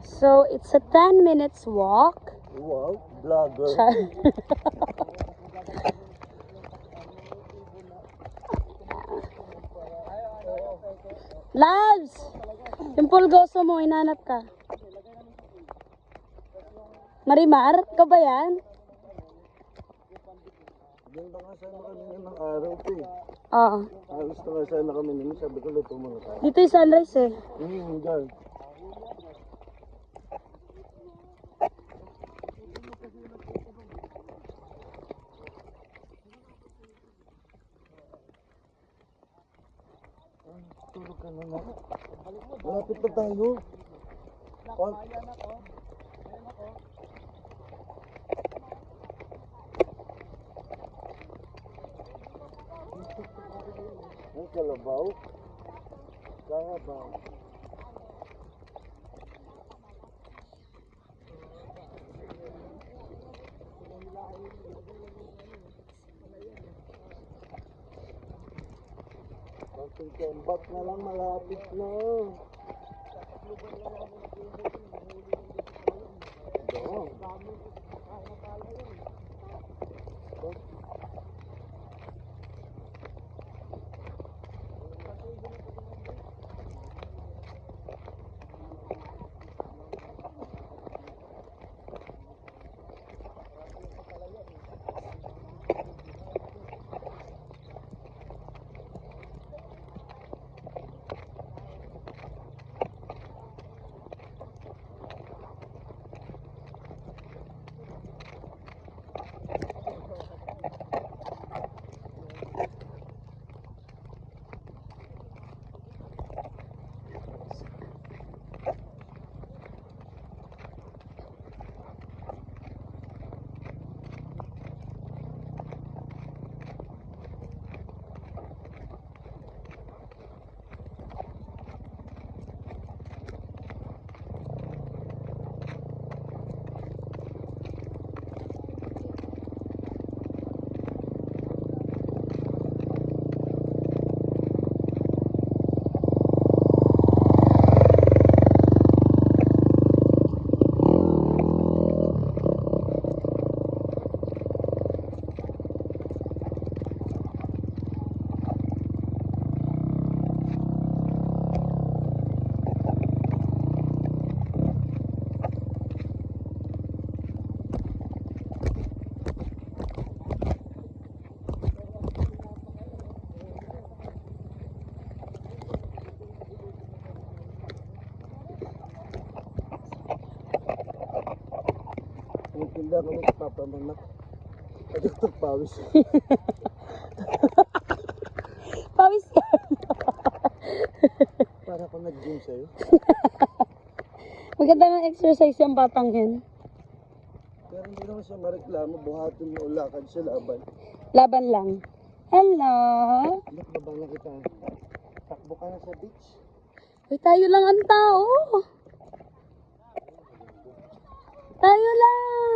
So, it's a 10 minutes walk. Wow, vlogger. Labs! Yung pulgoso mo, hinanap ka. Marimar, ka ba yan? Diyan ba nga sana kami ng araw ko eh. Oo. Alas na nga sana kami naman. Sabi ko luto muna tayo. Dito yung sunrise eh. Diyan. Tulog ka na na. Malapit na tayo. Ang kalabaw? Kalabaw. Konting tembak na lang, malapit na. Doon. Hindi ako nagpapamanak. Pagkakot pawis. Pawis ka. Para ako nag-gym sa'yo. Maganda ng exercise yung batang yan. Pero hindi naman siya mareklamo. Buhatin mo ulakad siya laban. Laban lang. Hello! Look, baba na kita. Takbo ka na sa beach. Uy, tayo lang ang tao. Tayo lang.